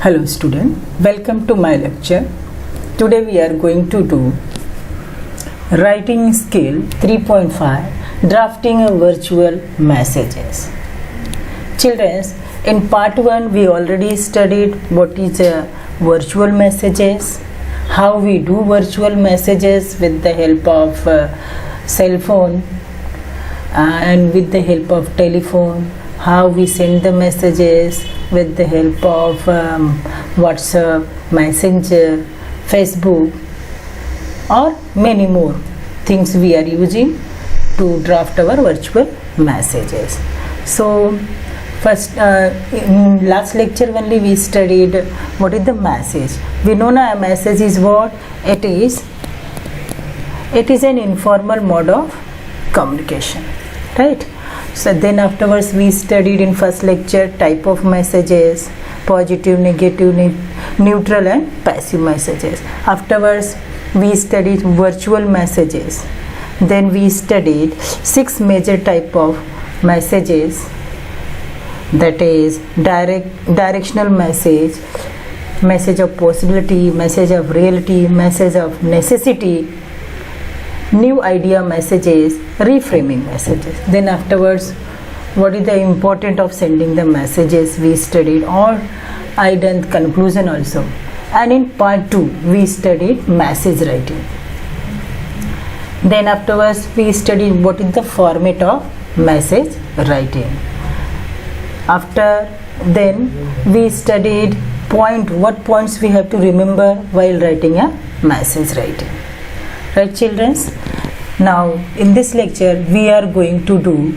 Hello student, welcome to my lecture. Today we are going to do writing skill 3.5, drafting a virtual messages. Children, in part 1 we already studied what is virtual messages, how we do virtual messages with the help of cell phone and with the help of telephone, how we send the messages with the help of WhatsApp, Messenger, Facebook, or many more things we are using to draft our virtual messages. So first in last lecture only we studied what is the message. We know now a message is what it is an informal mode of communication, right? So then afterwards we studied in first lecture type of messages, positive, negative, neutral and passive messages. Afterwards we studied virtual messages. Then we studied 6 major type of messages, that is directional message, message of possibility, message of reality, message of necessity, new idea messages, reframing messages. Then afterwards what is the importance of sending the messages we studied, or I done conclusion also. And in part 2 we studied message writing. Then afterwards we studied what is the format of message writing. After then we studied what points we have to remember while writing a message writing. Right children? Now in this lecture we are going to do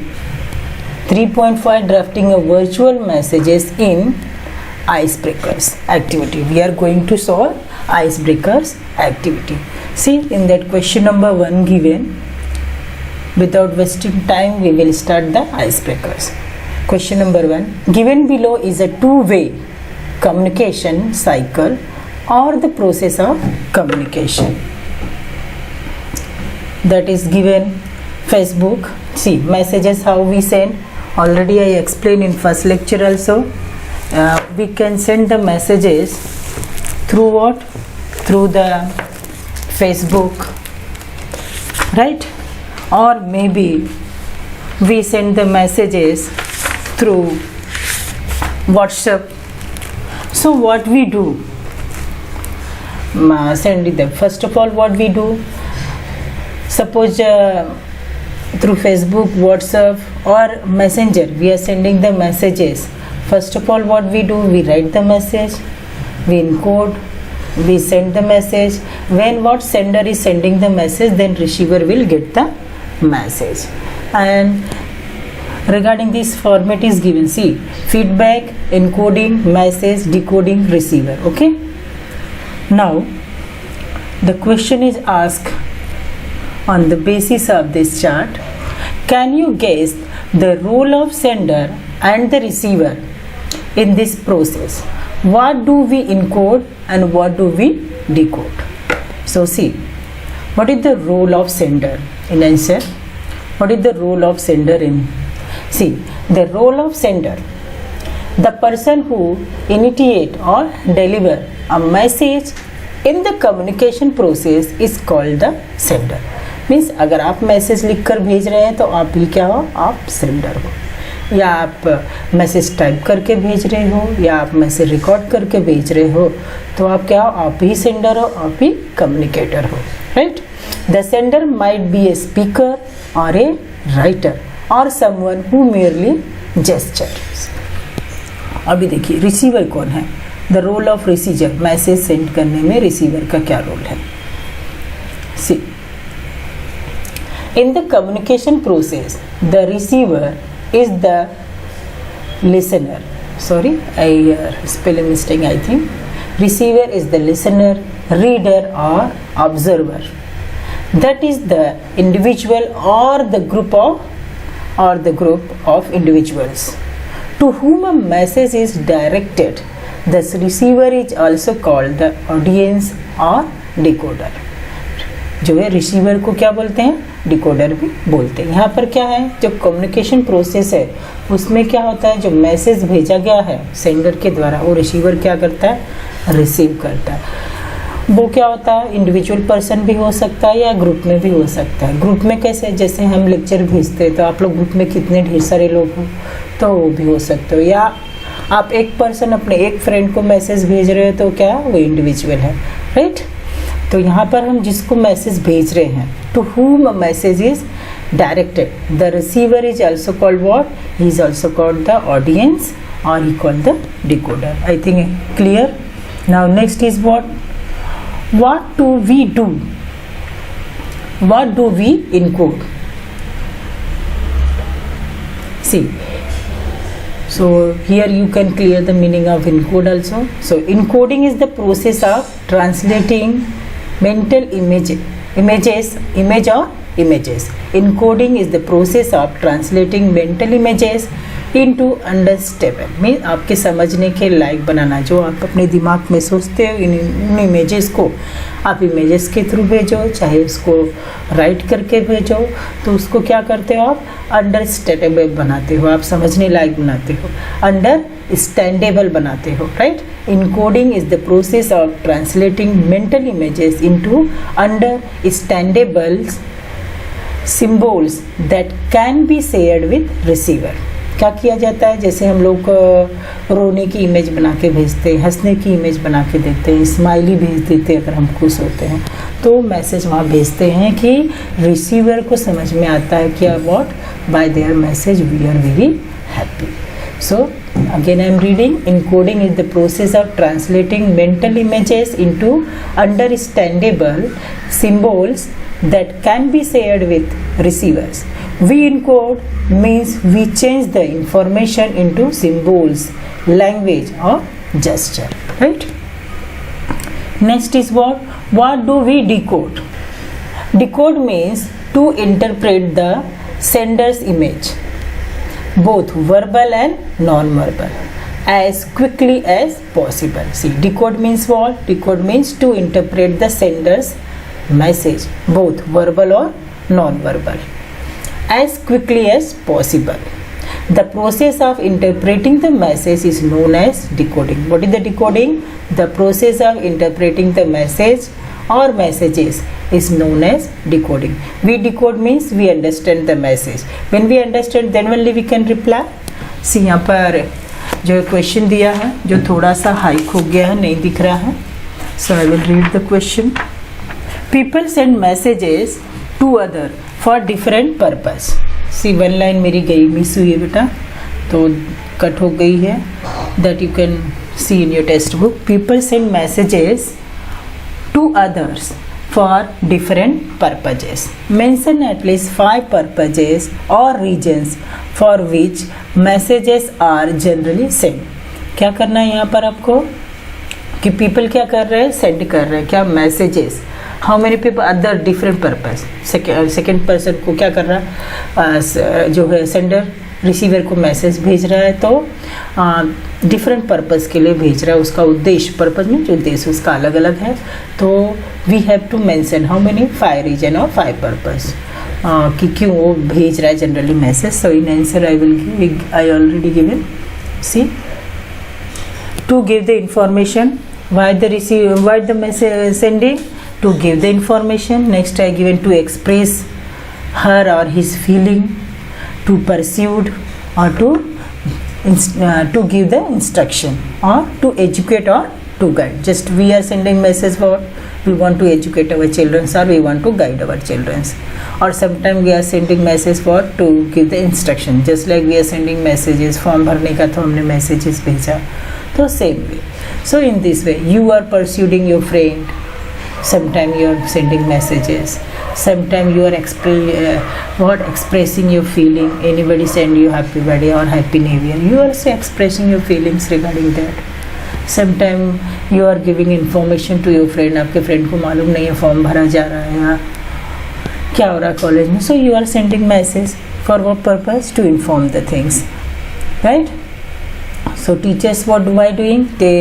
3.5 drafting of virtual messages in icebreakers activity. We are going to solve icebreakers activity. See, in that question number 1 given, without wasting time we will start the icebreakers. Question number 1, given below is a two-way communication cycle or the process of communication. That is given Facebook. See, messages how we send, already I explained in first lecture also. We can send the messages through what? Through the Facebook, right? Or maybe we send the messages through WhatsApp. So what we do? Send them. First of all, what we do? Suppose through Facebook, WhatsApp or Messenger we are sending the messages. First of all, what we do? We write the message, we encode, we send the message. When what sender is sending the message, then receiver will get the message. And regarding this format is given. See, feedback, encoding, message, decoding, receiver. Okay. Now the question is asked on the basis of this chart. Can you guess the role of sender and the receiver in this process? What do we encode and what do we decode? So see, what is the role of sender in answer? What is the role of sender in? See, the role of sender, the person who initiate or deliver a message in the communication process is called the sender. Means अगर आप message लिख कर भेज रहे हैं तो आप ही क्या हो? आप सेंडर हो. या आप मैसेज टाइप करके भेज रहे हो या आप मैसेज रिकॉर्ड करके भेज रहे हो तो आप क्या हो? आप ही सेंडर हो, आप ही कम्युनिकेटर हो, right? The sender might be a speaker और ए राइटर और समवन हु मेयरली जेस्चर्स. अभी देखिए रिसीवर कौन है? The role of receiver, message send करने में रिसीवर का क्या रोल है? सी, in the communication process the receiver is the listener. Sorry, I spelling mistake I think. Receiver is the listener, reader or observer. That is the individual or the group of individuals to whom a message is directed. The receiver is also called the audience or decoder. जो है receiver को क्या बोलते हैं, decoder भी बोलते हैं। यहाँ पर क्या है, जो कम्युनिकेशन प्रोसेस है उसमें क्या होता है, जो मैसेज भेजा गया है सेंडर के द्वारा वो रिसीवर क्या करता है, रिसीव करता है। वो क्या होता है, इंडिविजुअल पर्सन भी हो सकता है या ग्रुप में भी हो सकता है। ग्रुप में कैसे, जैसे हम लेक्चर भेजते हैं तो आप लोग ग्रुप में कितने ढेर सारे लोग हो तो वो भी हो सकते हो, या आप एक पर्सन अपने एक फ्रेंड को मैसेज भेज रहे हो तो क्या वो इंडिविजुअल है, राइट। तो यहाँ पर हम जिसको मैसेज भेज रहे हैं, to whom a message is directed, the receiver is also called what, he is also called the audience or he called the decoder. I think clear. Now next is what do we do, what do we encode? See, so here you can clear the meaning of encode also. So encoding is the process of translating mental image or images. Encoding is the process of translating mental images into understandable, mean आपके समझने के लायक बनाना। जो आप अपने दिमाग में सोचते हो इन इमेजेस को आप इमेजेस के थ्रू भेजो, चाहे उसको राइट करके भेजो, तो उसको क्या करते हो आप, अंडरस्टैंडेबल बनाते हो, आप समझने लायक बनाते हो, अंडरस्टैंडेबल बनाते हो, right. Encoding is the process of translating mental images into understandable symbols that can be shared with receiver. क्या किया जाता है, जैसे हम लोग रोने की इमेज बना के भेजते हैं, हंसने की इमेज बना के देते हैं, स्माइली भेज देते हैं अगर हम खुश होते हैं, तो मैसेज वहाँ भेजते हैं कि रिसीवर को समझ में आता है कि what by their message we are very happy. So again I am reading, encoding is the process of translating mental images into understandable symbols that can be shared with receivers. We encode means we change the information into symbols, language or gesture, right? Next is what do we decode? Decode means to interpret the sender's image, both verbal and non-verbal, as quickly as possible. See, decode means what? Decode means to interpret the sender's message, both verbal or non-verbal, as quickly as possible. The process of interpreting the message is known as decoding. What is the decoding? The process of interpreting the message or messages is known as decoding. We decode means we understand the message. When we understand, then only we can reply. See, यहाँ पर जो question दिया है जो थोड़ा सा hike हो गया है, नहीं दिख रहा है, so I will read the question. People send messages to other for different purpose. See, one line मेरी गई, मिस हुई है बेटा, तो कट हो गई है, that you can see in your text book. People send messages to others for different purposes. Mention at least 5 purposes or regions for which messages are generally sent. क्या करना है यहाँ पर आपको कि people क्या कर रहे हैं, send कर रहे हैं क्या messages. How many people other different purpose. Second person को क्या कर रहा है, जो है sender रिसीवर को मैसेज भेज रहा है, तो डिफरेंट पर्पस के लिए भेज रहा है, उसका उद्देश्य, पर्पस में जो उद्देश्य उसका अलग अलग है, तो we have to mention how many 5 reason और 5 पर्पस कि क्यों वो भेज रहा है generally message. So in answer I already given. See, to give the information, why the message sending, to give the information. Next I given to express her or his feeling, to pursue, or to give the instruction, or to educate or to guide. Just we are sending message for we want to educate our children or we want to guide our children, or sometimes we are sending message for to give the instruction. Just like we are sending messages, form भरने का तो हमने messages भेजा, तो same way. So in this way you are pursuing your friend, sometimes you are sending messages, sometimes you are expressing your feeling. Anybody send you happy birthday or happy new year, you are also expressing your feelings regarding that. Sometimes you are giving information to your friend, आपके friend को मालूम नहीं है form भरा जा रहा है या क्या हो रहा है कॉलेज में, so you are sending message for what purpose? To inform the things, right? So teachers, what do I doing? They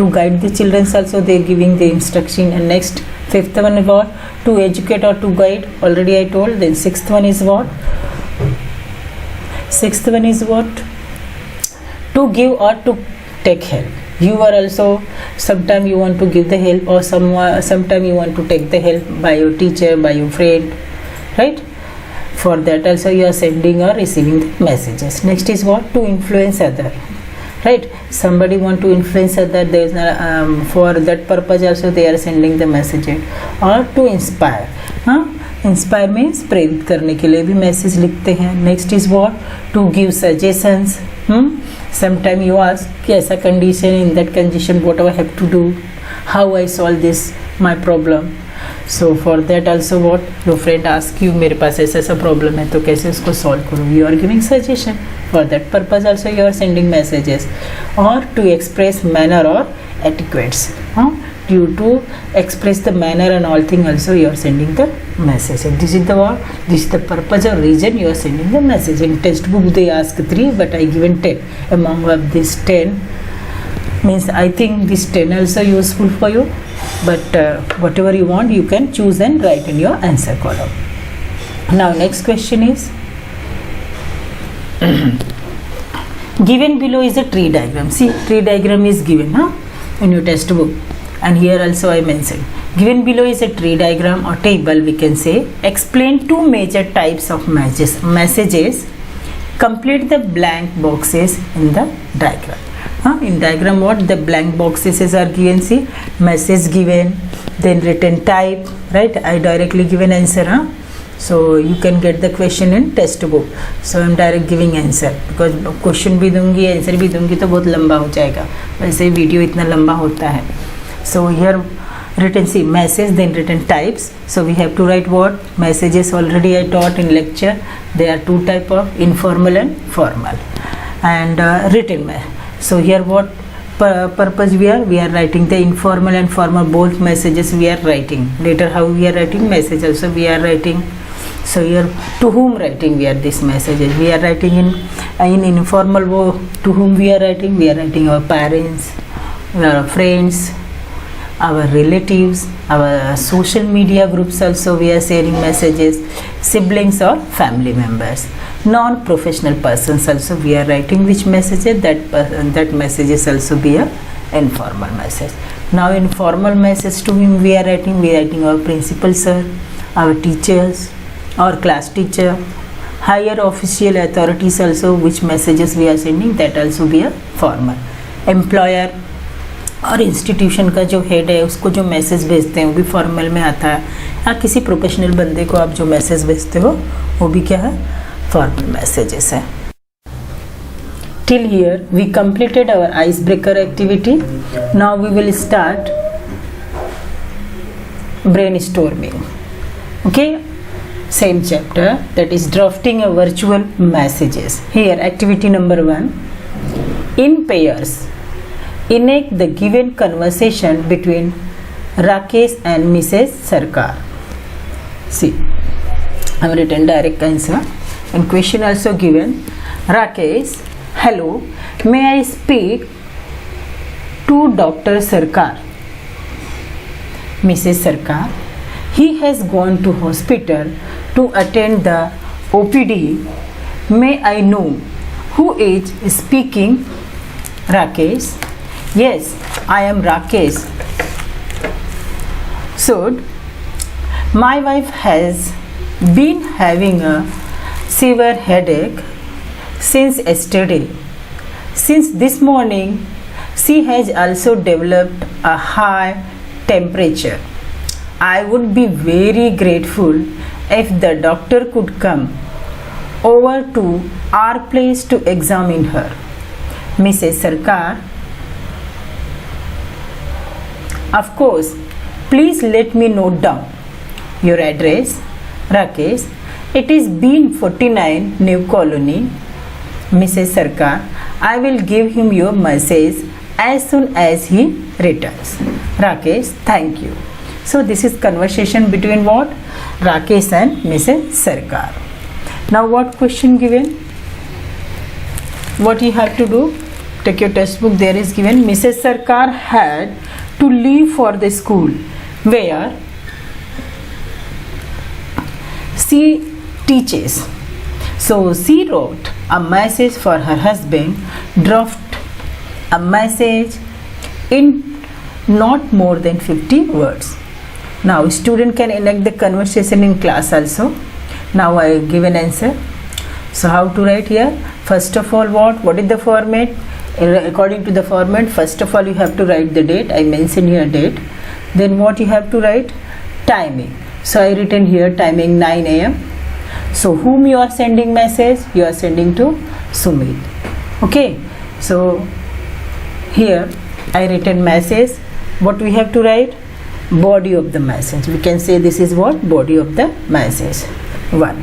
to guide the children also they giving the instruction. And next fifth one is what? To educate or to guide. Already I told. Then sixth one is what? Sixth one is what? To give or to take help. You are also sometime you want to give the help, or sometime you want to take the help by your teacher, by your friend, right? For that also you are sending or receiving the messages. Next is what? To influence other, right? Somebody want to influence other, there is for that purpose also they are sending the messages. Or to inspire, inspire means प्रेरित करने के लिए भी message लिखते हैं. Next is what? To give suggestions. Sometime you ask कि ऐसा condition, in that condition what I have to do, how I solve this my problem. So for that also what your friend ask you, मेरे पास ऐसा ऐसा problem है तो कैसे उसको सॉल्व करूँ, you are giving suggestion. For that purpose also you are sending messages. और टू एक्सप्रेस मैनर और etiquettes, due to express the manner and all thing also you are sending the message. And this is the what? This is the purpose or reason you are sending the message. In textbook they ask 3 but I given 10. Among of this 10 means I think this 10 also useful for you, but whatever you want you can choose and write in your answer column. Now next question is given below is a tree diagram. See, tree diagram is given in your textbook. And here also I mentioned, given below is a tree diagram or table, we can say. Explain 2 major types of messages. Complete the blank boxes in the diagram. In diagram what? The blank boxes are given. See, message given, then written type, right? I directly given answer. So you can get the question in textbook. So I am direct giving answer because question भी दूंगी answer भी दूंगी तो बहुत लंबा हो जाएगा. वैसे वीडियो इतना लंबा होता है. So here written, see, message, then written types. So we have to write what? Messages already I taught in lecture. There are 2 type of informal and formal. And written. So here what purpose we are writing the informal and formal both messages we are writing. Later how we are writing message also we are writing. So here to whom writing we are this messages. We are writing in informal wo, to whom we are writing? We are writing our parents, our friends, our relatives, our social media groups also we are sharing messages, siblings or family members. Non-professional persons also we are writing which messages, that messages also be a informal message. Now in formal message to whom we are writing our principal sir, our teachers, our class teacher, higher official authorities also which messages we are sending, that also be a formal. Employer और institution का जो head है उसको जो message भेजते हैं वो भी फॉर्मल में आता है. या किसी प्रोफेशनल बंदे को आप जो मैसेज भेजते हो वो भी क्या है? फॉर्मल मैसेजेस है. Till here we completed our ice breaker activity. Now we will start brainstorming. Okay, same chapter, that is drafting a virtual messages. Here activity number 1. In pairs enact the given conversation between Rakesh and Mrs. Sarkar. See, I have written direct answer and question also given. Rakesh, hello, may I speak to Dr. Sarkar? Mrs. Sarkar, he has gone to hospital to attend the OPD. May I know who is speaking? Rakesh, yes, I am Rakesh. So, my wife has been having a severe headache since yesterday. Since this morning, she has also developed a high temperature. I would be very grateful if the doctor could come over to our place to examine her. Mrs. Sarkar, of course, please let me note down your address. Rakesh, it is B49 New Colony. Mrs. Sarkar, I will give him your message as soon as he returns. Rakesh, thank you. So this is conversation between what? Rakesh and Mrs. Sarkar. Now what question given? What you have to do? take your textbook. There is given Mrs. Sarkar had to leave for the school where she teaches. So she wrote a message for her husband, dropped a message in not more than 50 words. Now student can enact the conversation in class also. Now I give an answer. So how to write here? First of all, what is the format? According to the format, first of all you have to write the date. I mentioned here date. Then what you have to write? Timing. So I written here timing 9 a.m. So whom you are sending message? You are sending to Sumit. Okay. So here I written message. What we have to write? Body of the message. We can say this is what? Body of the message. 1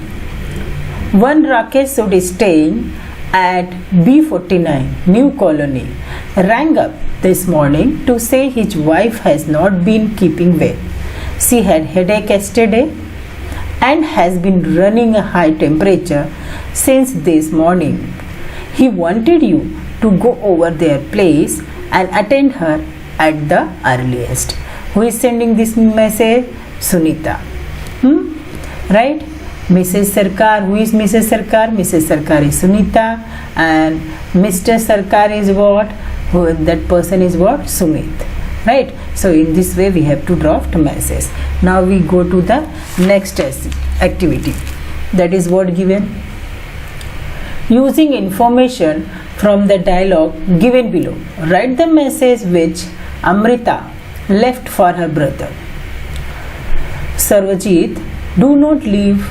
Rakesh should is staying at B49 New Colony rang up this morning to say his wife has not been keeping well. She had headache yesterday and has been running a high temperature since this morning. He wanted you to go over their place and attend her at the earliest. Who is sending this message? Sunita. Right? Mrs. Sarkar. Who is Mrs. Sarkar? Mrs. Sarkar is Sunita, and Mr. Sarkar is what? That person is what? Sumit. Right? So in this way we have to draft a message. Now we go to the next activity. That is what given. Using information from the dialogue given below, write the message which Amrita left for her brother. Sarvajit, do not leave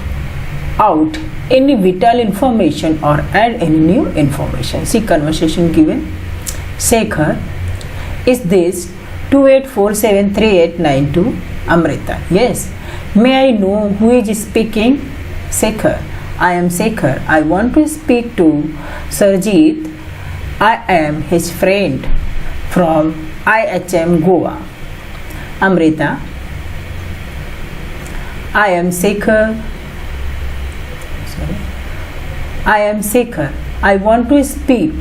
out any vital information or add any new information. See conversation given. Shekhar, is this 28473892? Amrita, yes. May I know who is speaking? Shekhar, I am Shekhar. I want to speak to Sarjeet. I am his friend from IHM Goa. Amrita, I am Shekhar. I am Shekhar. I want to speak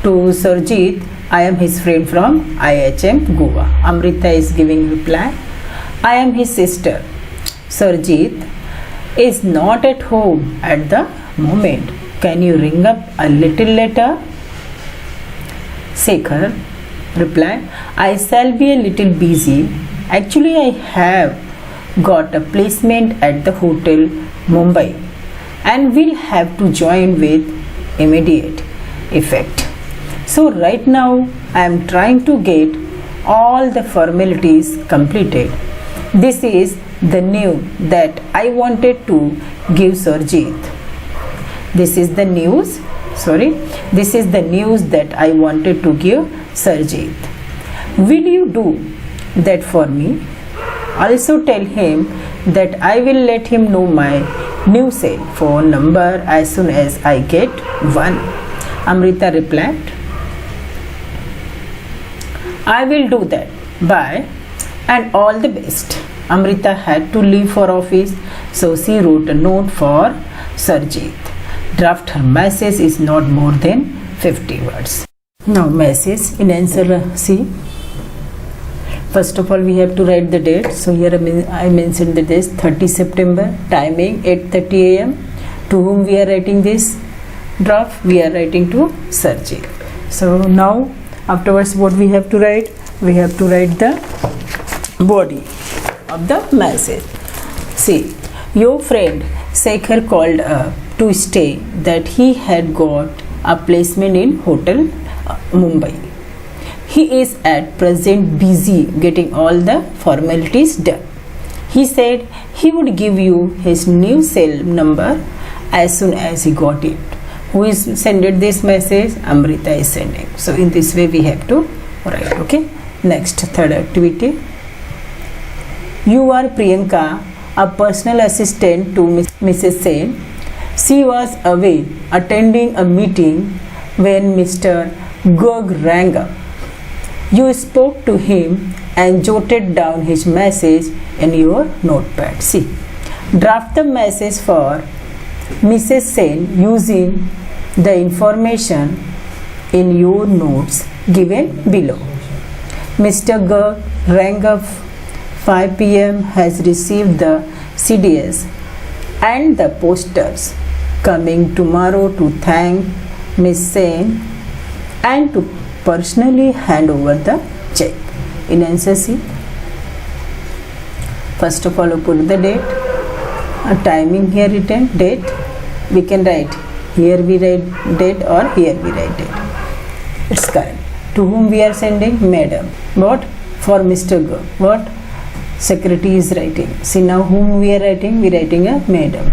to Sarjeet. I am his friend from IHM Goa. Amrita is giving reply. I am his sister. Sarjeet is not at home at the moment. Can you ring up a little later? Shekhar reply, I shall be a little busy. Actually, I have got a placement at the hotel Mumbai and will have to join with immediate effect. So right now I am trying to get all the formalities completed. This is the news that I wanted to give Sarjeet. This is the news that I wanted to give Sarjeet. Will you do that for me? Also tell him that I will let him know my new cell phone number as soon as I get one. Amrita replied, I will do that. Bye and all the best. Amrita had to leave for office, so she wrote a note for Sarjeet. Draft her message is not more than 50 words. Now message in answer C. First of all we have to write the date. So here I mentioned the date 30 September, timing 8:30 a.m. To whom we are writing this draft? We are writing to Sarjeet. So now afterwards what we have to write? We have to write the body of the message. See, your friend Shekhar called up to say that he had got a placement in hotel Mumbai. He is at present busy getting all the formalities done. He said he would give you his new cell number as soon as he got it. Who is sending this message? Amrita is sending. So in this way we have to write. Okay. Next, third activity. You are Priyanka, a personal assistant to Mrs. Sen. She was away attending a meeting when Mr. Garg rang up. You spoke to him and jotted down his message in your notepad. See, draft the message for Mrs. Sen using the information in your notes given below. Mr. Garg rang up 5 p.m. has received the CDs and the posters, coming tomorrow to thank Miss Sen and to personally hand over the check. In answer C, first of all, put the date, a timing here written, date. We can write here we write date or here we write date. It's correct. To whom we are sending? Madam. What? For Mr. Garg. What? Secretary is writing. See now whom we are writing? We are writing a madam.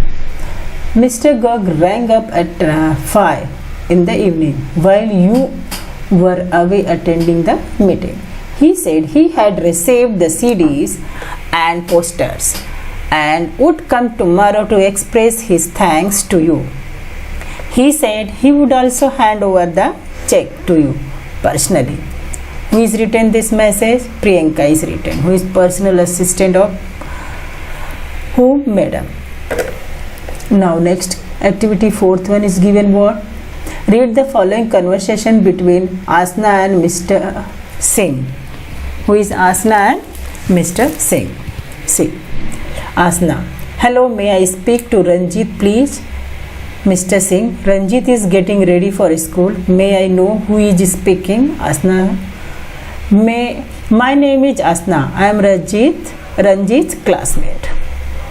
Mr. Garg rang up at 5 in the evening while you were away attending the meeting. He said he had received the CDs and posters and would come tomorrow to express his thanks to you. He said he would also hand over the check to you personally. Who is written this message? Priyanka is written. Who is personal assistant of whom? Madam. Now next activity, fourth one is given what? Read the following conversation between Asna and Mr. Singh. Who is Asna and Mr. Singh? See. Asna. Hello, may I speak to Ranjit please? Mr. Singh. Ranjit is getting ready for school. May I know who is speaking? Asna. My name is Asna. I am Ranjit's classmate.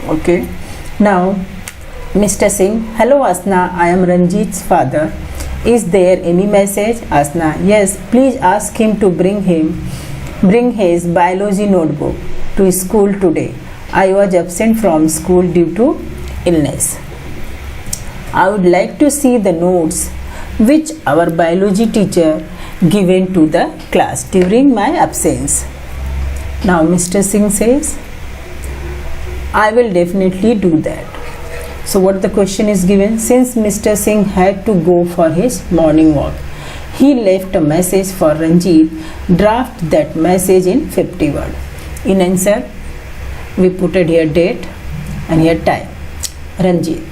Okay. Now, Mr. Singh. Hello, Asna. I am Ranjit's father. Is there any message? Asna. Yes. Please ask him to bring his biology notebook to school today. I was absent from school due to illness. I would like to see the notes which our biology teacher given to the class during my absence. Now Mr. Singh says, I will definitely do that. So what the question is given? Since Mr. Singh had to go for his morning walk, he left a message for Ranjit. Draft that message in 50 words. In answer, we put it here date and here time. Ranjit.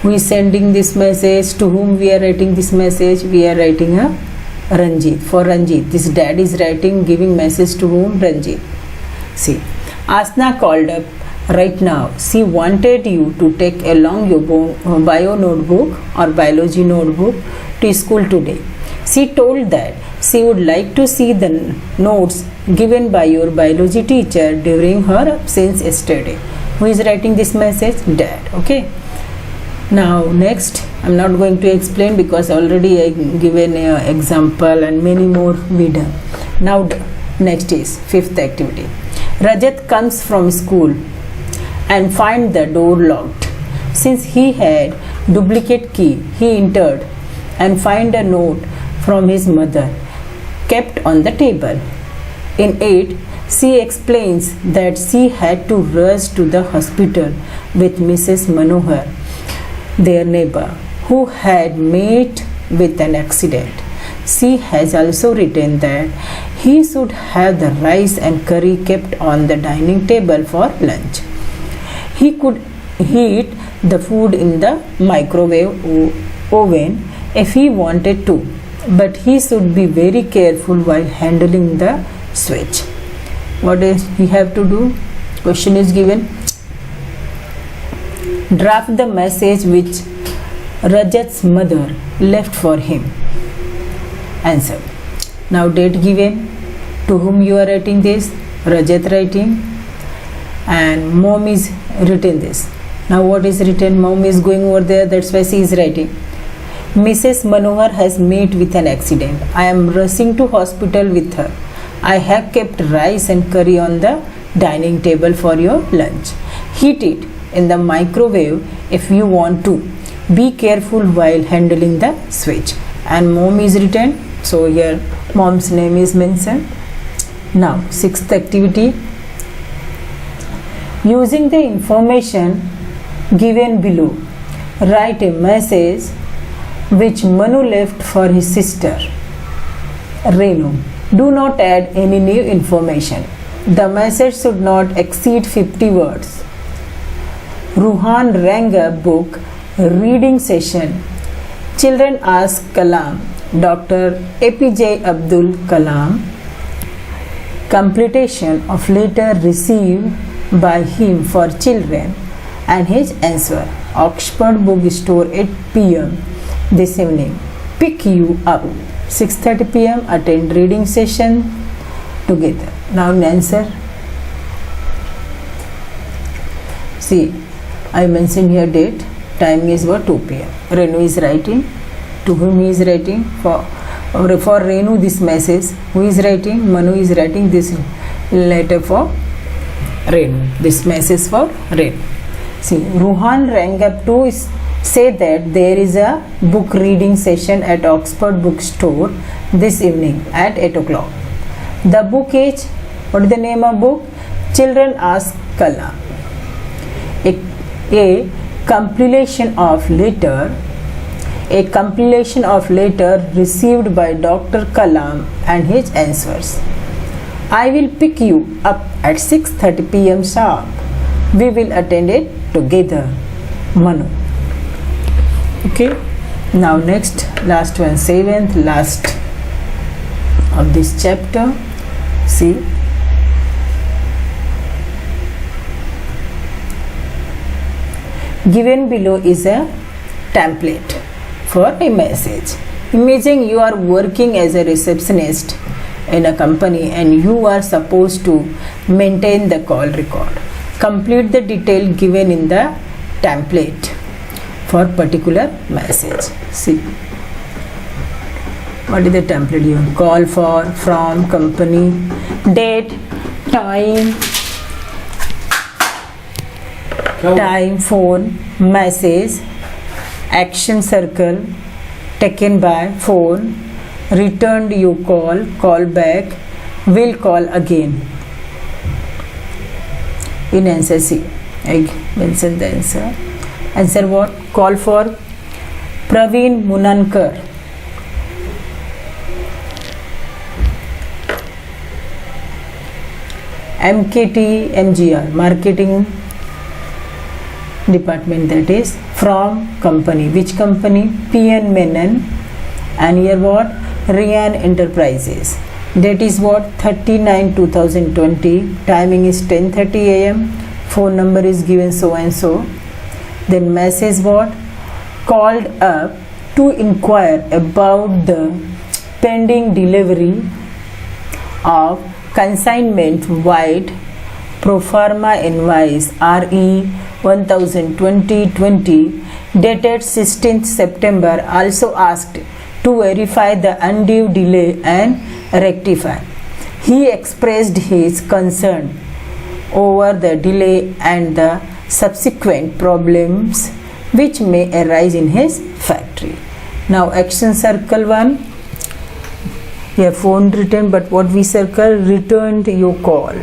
Who is sending this message? To whom we are writing this message? We are writing a Ranjit. For Ranjit. This dad is writing, giving message to whom? Ranjit. See. Asna called up right now. She wanted you to take along your bio notebook or biology notebook to school today. She told that she would like to see the notes given by your biology teacher during her absence yesterday. Who is writing this message? Dad. Okay. Now next, I'm not going to explain because already I given an example and many more we done. Now next is fifth activity. Rajat comes from school and find the door locked. Since he had duplicate key, he entered and find a note from his mother kept on the table. In it, she explains that she had to rush to the hospital with Mrs. Manohar, their neighbor, who had met with an accident. She has also written that he should have the rice and curry kept on the dining table for lunch. He could heat the food in the microwave oven if he wanted to, but he should be very careful while handling the switch. What is he have to do? Question is given. Draft the message which Rajat's mother left for him. Answer. Now date given. To whom you are writing this? Rajat writing. And mom is written this. Now what is written? Mom is going over there. That's why she is writing. Mrs. Manohar has met with an accident. I am rushing to hospital with her. I have kept rice and curry on the dining table for your lunch. Heat it in the microwave if you want to. Be careful while handling the switch. And mom is written. So here mom's name is mentioned. Now sixth activity. Using the information given below, write a message which Manu left for his sister Renu. Do not add any new information. The message should not exceed 50 words. Ruhan rang a book reading session. Children asked Kalam Dr. APJ Abdul Kalam, completion of letter received by him for children and his answer. Oxford Bookstore 8 p.m. this evening. Pick you up 6:30 p.m. Attend reading session together. Now answer. See, I mentioned here date. Time is what? 2 p.m. Renu is writing. To whom he is writing? For Renu this message. Who is writing? Manu is writing this letter for Renu. This message for Renu. See, Ruhan rang up to say that there is a book reading session at Oxford Bookstore this evening at 8 o'clock. The book is, what is the name of book? Children Ask Kalam. A compilation of letter received by Dr. Kalam and his answers. I will pick you up at 6:30 p.m. sharp. We will attend it together. Manu. Okay. Now next, last one, 7th, last of this chapter. See. Given below is a template for a message. Imagine you are working as a receptionist in a company and you are supposed to maintain the call record. Complete the detail given in the template for particular message. See, what is the template here? Call for, from, company, date, time, phone, message, action circle, taken by, phone, returned you call back, will call again. In answer, see, I mentioned the answer. Answer what? Call for Praveen Munankar. MKT MGR, marketing department, that is from company. Which company? PN Menon. And here what? Rian Enterprises. That is what? 39/2020. Timing is 10:30 a.m. Phone number is given so and so. Then message what? Called up to inquire about the pending delivery of consignment wide proforma invoice RE 1020/20 dated 16th September, also asked to verify the undue delay and rectify. He expressed his concern over the delay and the subsequent problems which may arise in his factory. Now action circle 1. Here phone written, but what we circle? Returned you call.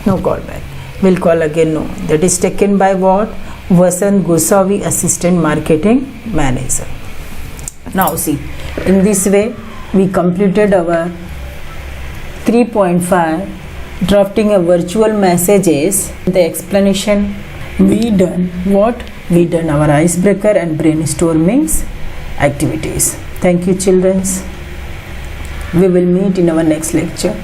No call back. Will call again, no. That is taken by what? Vasant Gosavi, assistant marketing manager. Now see, in this way we completed our 3.5 drafting a virtual messages. The explanation we done what? We done our icebreaker and brainstorming activities. Thank you, children. We will meet in our next lecture.